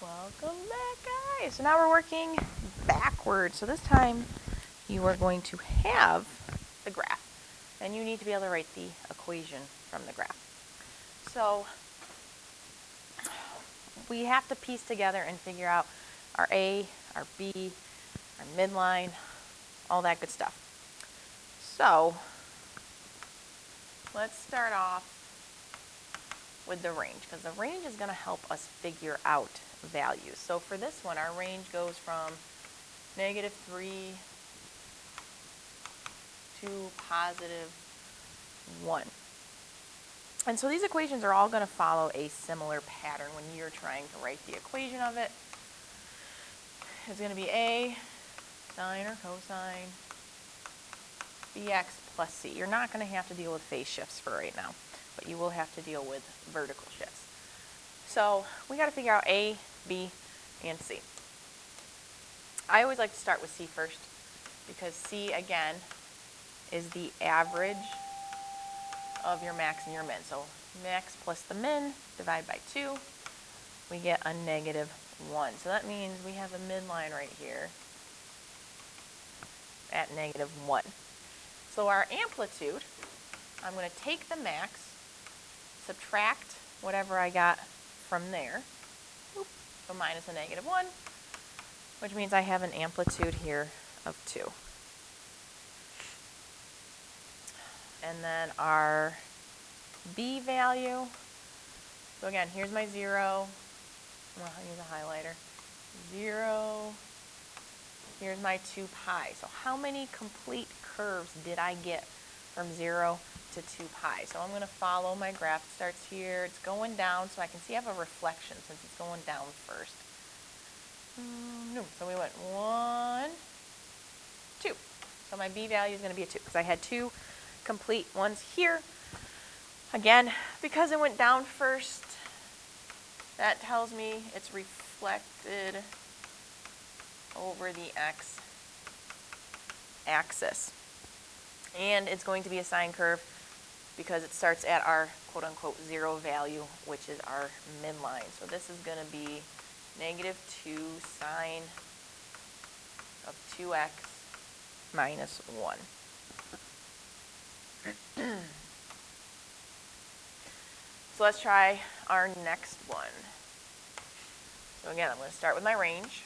Welcome back, guys. So now we're working backwards. So this time you are going to have the graph, and you need to be able to write the equation from the graph. So we have to piece together and figure out our A, our B, our midline, all that good stuff. So let's start off with the range, because the range is going to help us figure out values. So for this one, our range goes from -3 to +1. And so these equations are all going to follow a similar pattern when you're trying to write the equation of it. It's going to be A sine or cosine bx plus c. You're not going to have to deal with phase shifts for right now, but you will have to deal with vertical shifts. So we got to figure out A, B, and C. I always like to start with C first, because C, again, is the average of your max and your min. So max plus the min, divide by 2, we get a -1. So that means we have a midline right here at -1. So our amplitude, I'm going to take the max, subtract whatever I got from there, so minus a -1, which means I have an amplitude here of 2. And then our B value, so again, here's my 0. I'll use a highlighter. 0. Here's my 2 pi. So how many complete curves did I get from 0 to 2 pi? So I'm going to follow my graph. It starts here. It's going down, so I can see I have a reflection since it's going down first. No. So we went 1, 2. So my B value is going to be a 2, because I had 2 complete ones here. Again, because it went down first, that tells me it's reflected over the x-axis. And it's going to be a sine curve because it starts at our quote-unquote 0 value, which is our midline. So this is going to be -2 sine of 2x minus 1. So let's try our next one. So again, I'm going to start with my range.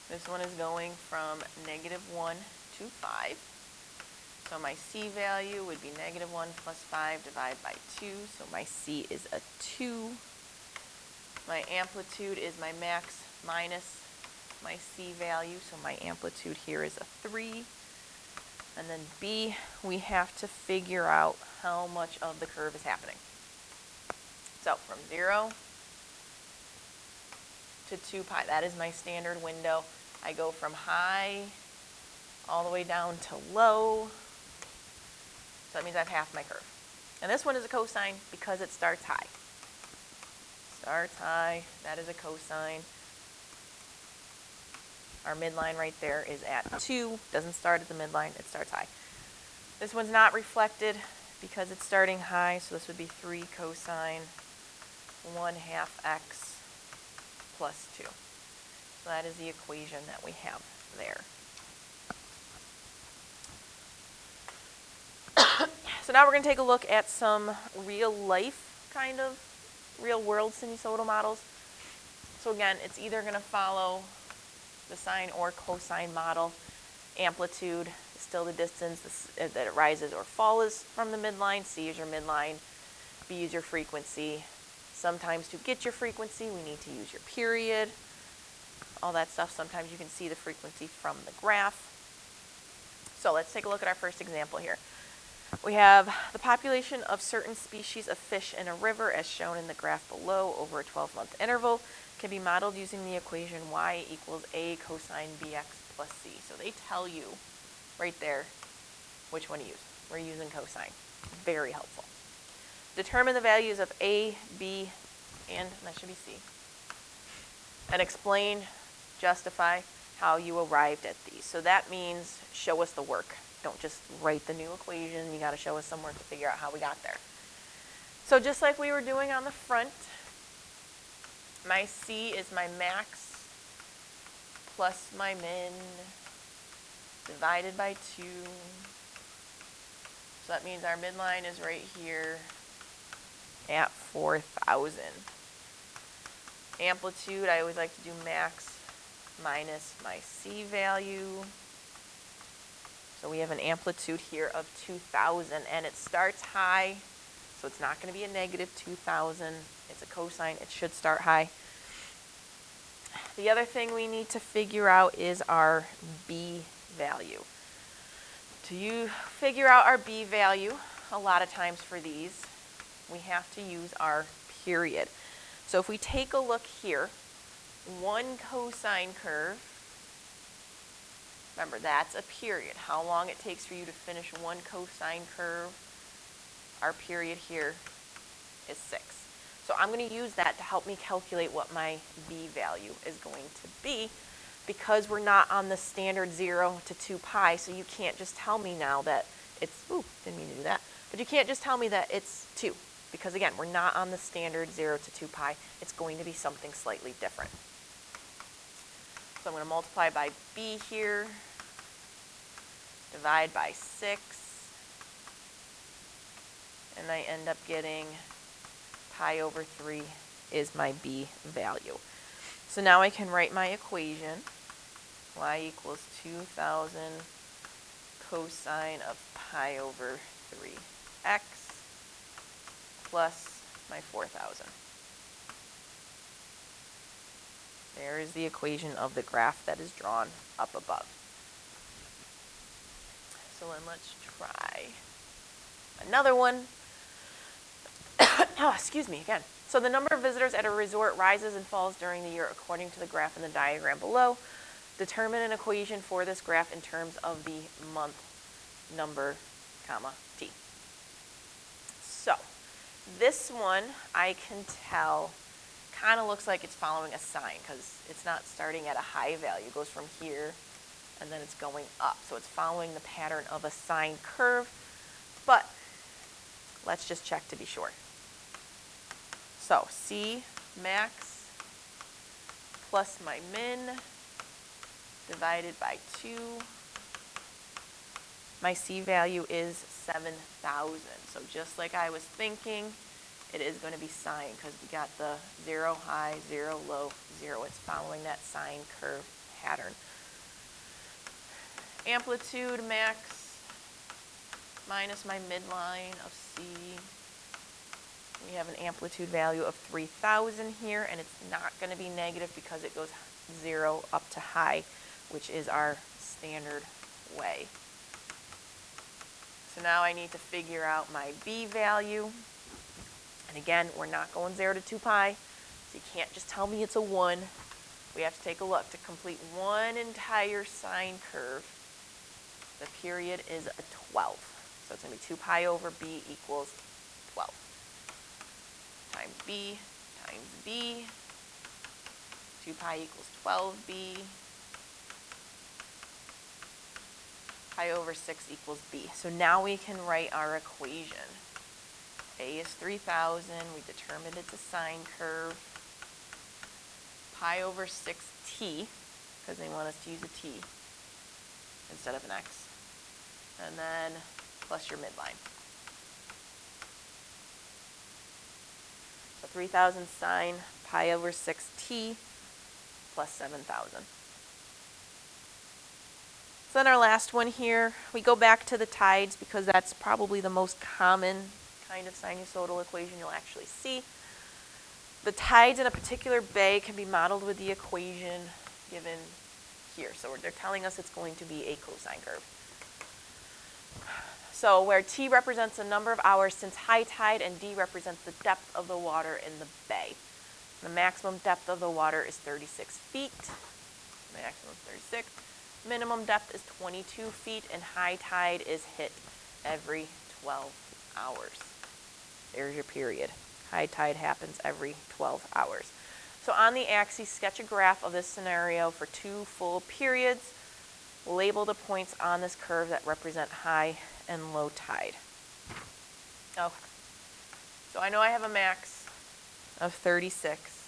This one is going from -1 to 5. So my C value would be -1 plus 5 divided by 2. So my C is a 2. My amplitude is my max minus my C value. So my amplitude here is a 3. And then B, we have to figure out how much of the curve is happening. So from 0 to 2 pi, that is my standard window. I go from high all the way down to low. So that means I have half my curve. And this one is a cosine because it starts high. Starts high, that is a cosine. Our midline right there is at 2. Doesn't start at the midline, it starts high. This one's not reflected because it's starting high, so this would be 3 cosine 1/2 x plus 2. So that is the equation that we have there. So now we're going to take a look at some real life kind of real world sinusoidal models. So again, it's either going to follow the sine or cosine model. Amplitude is still the distance that it rises or falls from the midline. C is your midline. B is your frequency. Sometimes to get your frequency, we need to use your period. All that stuff. Sometimes you can see the frequency from the graph. So let's take a look at our first example here. We have the population of certain species of fish in a river as shown in the graph below over a 12-month interval can be modeled using the equation y equals a cosine bx plus c. So they tell you right there which one to use. We're using cosine. Very helpful. Determine the values of a, b, and that should be c. And explain, justify how you arrived at these. So that means show us the work. Don't just write the new equation. You got to show us some work to figure out how we got there. So just like we were doing on the front, My C is my max plus my min divided by 2. So that means our midline is right here at 4,000. Amplitude, I always like to do max minus my C value. So we have an amplitude here of 2,000, and it starts high, so it's not going to be a negative 2,000. It's a cosine. It should start high. The other thing we need to figure out is our B value. To figure out our B value, a lot of times for these, we have to use our period. So if we take a look here, one cosine curve, remember that's a period. How long it takes for you to finish one cosine curve, our period here is 6. So I'm going to use that to help me calculate what my B value is going to be, because we're not on the standard 0 to 2 pi, so you can't just tell me now that it's, didn't mean to do that, but you can't just tell me that it's 2, because again, we're not on the standard 0 to 2 pi. It's going to be something slightly different. So I'm going to multiply by B here, divide by 6, and I end up getting pi over 3 is my B value. So now I can write my equation. Y equals 2,000 cosine of pi over 3x plus my 4,000. There is the equation of the graph that is drawn up above. So then let's try another one. Excuse me again. So the number of visitors at a resort rises and falls during the year according to the graph in the diagram below. Determine an equation for this graph in terms of the month number, comma, t. So this one I can tell kind of looks like it's following a sine, because it's not starting at a high value. It goes from here and then it's going up. So it's following the pattern of a sine curve, but let's just check to be sure. So C max plus my min divided by 2. My C value is 7,000. So just like I was thinking, it is going to be sine, because we got the 0 high, 0 low, 0. It's following that sine curve pattern. Amplitude max minus my midline of C. We have an amplitude value of 3,000 here, and it's not going to be negative because it goes 0 up to high, which is our standard way. So now I need to figure out my B value. And again, we're not going 0 to 2 pi, so you can't just tell me it's a 1. We have to take a look. To complete one entire sine curve, the period is a 12. So it's going to be 2 pi over B equals 12. Times B times B. 2 pi equals 12B. Pi over 6 equals B. So now we can write our equation. A is 3,000. We determined it's a sine curve. Pi over 6t, because they want us to use a t instead of an x. And then plus your midline. So 3,000 sine pi over 6t plus 7,000. So then our last one here, we go back to the tides because that's probably the most common kind of sinusoidal equation you'll actually see. The tides in a particular bay can be modeled with the equation given here. So they're telling us it's going to be a cosine curve. So where t represents the number of hours since high tide and d represents the depth of the water in the bay. The maximum depth of the water is 36 feet. Maximum is 36. Minimum depth is 22 feet, and high tide is hit every 12 hours. There's your period. High tide happens every 12 hours. So on the axis, sketch a graph of this scenario for 2 full periods. Label the points on this curve that represent high and low tide. Okay. So I know I have a max of 36.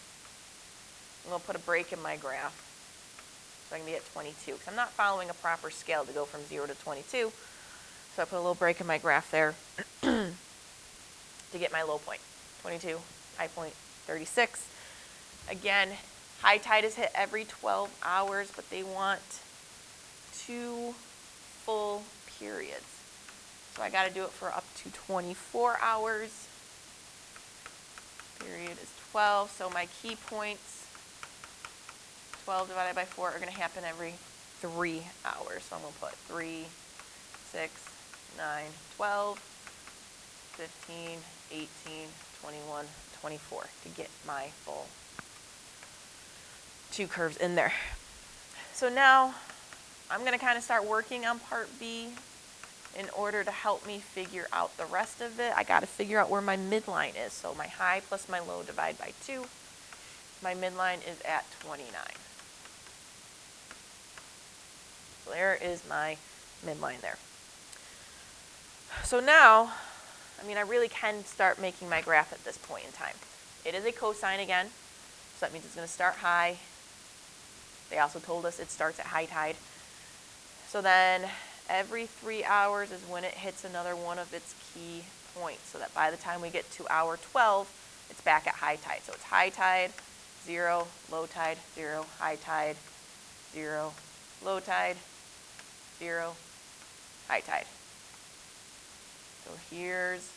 I'm going to put a break in my graph so I can be at 22, because I'm not following a proper scale to go from 0 to 22. So I put a little break in my graph there to get my low point, 22, high point, 36. Again, high tide is hit every 12 hours, but they want 2 full periods. So I got to do it for up to 24 hours. Period is 12, so my key points, 12 divided by 4, are going to happen every 3 hours. So I'm going to put 3, 6, 9, 12, 15, 18, 21, 24 to get my full 2 curves in there. So now I'm going to kind of start working on part B. In order to help me figure out the rest of it, I got to figure out where my midline is. So my high plus my low divide by 2. My midline is at 29. So there is my midline there. So now, I really can start making my graph at this point in time. It is a cosine again, so that means it's going to start high. They also told us it starts at high tide. So then every 3 hours is when it hits another one of its key points, so that by the time we get to hour 12, it's back at high tide. So it's high tide, 0, low tide, 0, high tide, 0, low tide, 0, high tide. So here's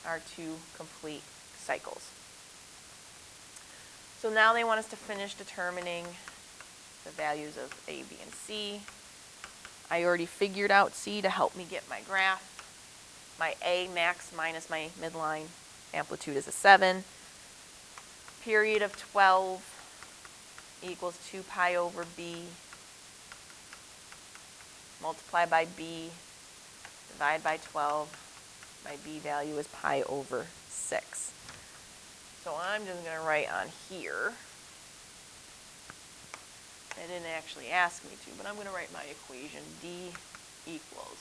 our 2 complete cycles. So now they want us to finish determining the values of A, B, and C. I already figured out C to help me get my graph. My A max minus my midline amplitude is a 7. Period of 12 equals 2 pi over B. Multiply by B, divide by 12. My B value is pi over 6. So I'm just going to write on here. They didn't actually ask me to, but I'm going to write my equation. D equals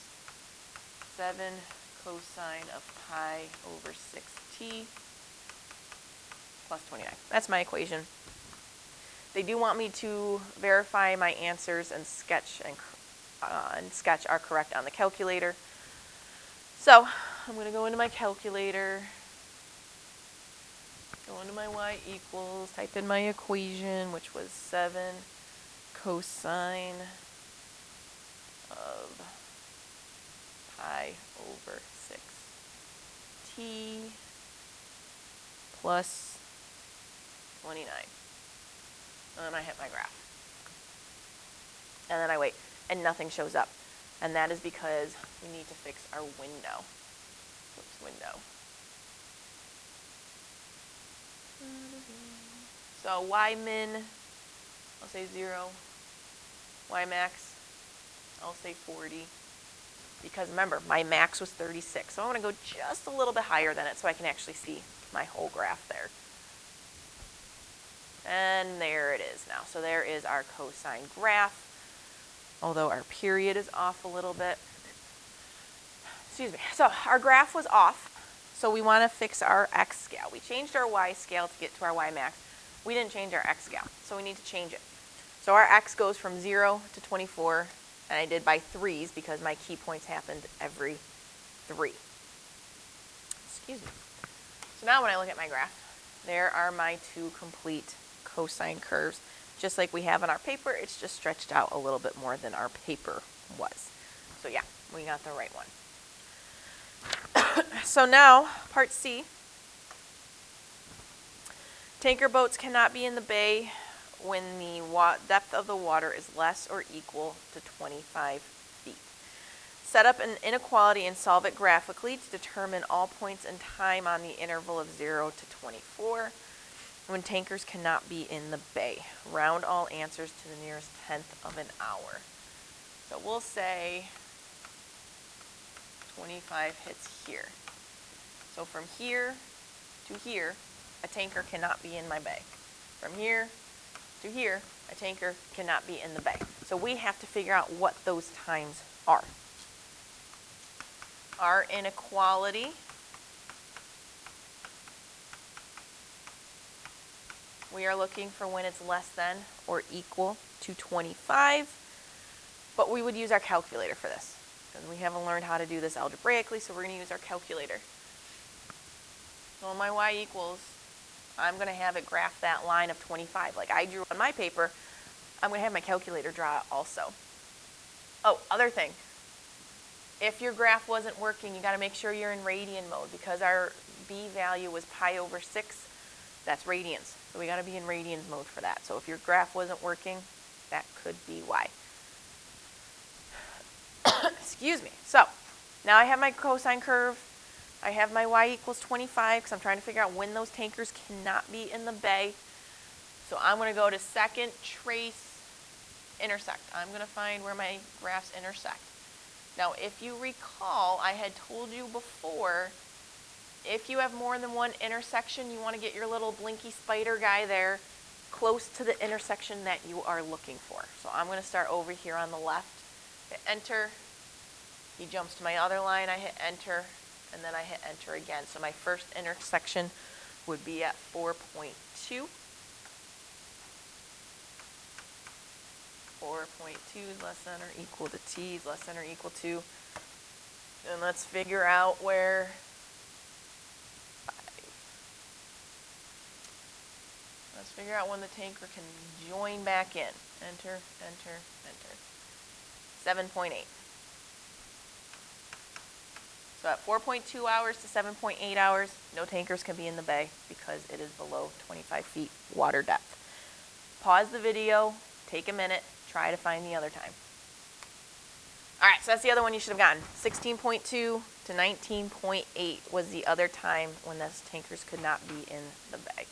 7 cosine of pi over 6t plus 29. That's my equation. They do want me to verify my answers and sketch are correct on the calculator. So I'm going to go into my calculator, go into my y equals, type in my equation, which was 7 cosine of pi over 6t plus 29. And then I hit my graph. And then I wait, and nothing shows up. And that is because we need to fix our window. Oops, window. So y min, I'll say 0. Y max, I'll say 40. Because remember, my max was 36. So I want to go just a little bit higher than it so I can actually see my whole graph there. And there it is now. So there is our cosine graph. Although our period is off a little bit. Excuse me. So our graph was off. So we want to fix our x scale. We changed our y scale to get to our y max. We didn't change our x scale. So we need to change it. So our x goes from 0 to 24. And I did by 3s because my key points happened every 3. Excuse me. So now when I look at my graph, there are my 2 complete cosine curves. Just like we have on our paper, it's just stretched out a little bit more than our paper was. So yeah, we got the right one. So now, part C. Tanker boats cannot be in the bay when the depth of the water is less or equal to 25 feet. Set up an inequality and solve it graphically to determine all points in time on the interval of 0 to 24. When tankers cannot be in the bay. Round all answers to the nearest tenth of an hour. So we'll say 25 hits here. So from here to here, a tanker cannot be in my bay. From here to here, a tanker cannot be in the bay. So we have to figure out what those times are. Our inequality We are looking for when it's less than or equal to 25, but we would use our calculator for this because we haven't learned how to do this algebraically, so we're going to use our calculator. So my y equals, I'm going to have it graph that line of 25 like I drew on my paper. I'm going to have my calculator draw it also. Oh, other thing. If your graph wasn't working, you got to make sure you're in radian mode because our b value was pi over 6. That's radians. So we got to be in radians mode for that. So if your graph wasn't working, that could be why. Excuse me. So now I have my cosine curve. I have my y equals 25 because I'm trying to figure out when those tankers cannot be in the bay. So I'm going to go to second, trace, intersect. I'm going to find where my graphs intersect. Now, if you recall, I had told you before, if you have more than one intersection, you want to get your little blinky spider guy there close to the intersection that you are looking for. So I'm going to start over here on the left, hit enter. He jumps to my other line, I hit enter, and then I hit enter again. So my first intersection would be at 4.2. 4.2 is less than or equal to t is less than or equal to. And let's figure out where 5. Let's figure out when the tanker can join back in. Enter, enter, enter. 7.8. So at 4.2 hours to 7.8 hours, no tankers can be in the bay because it is below 25 feet water depth. Pause the video, take a minute, try to find the other time. All right, so that's the other one you should have gotten. 16.2 to 19.8 was the other time when those tankers could not be in the bay.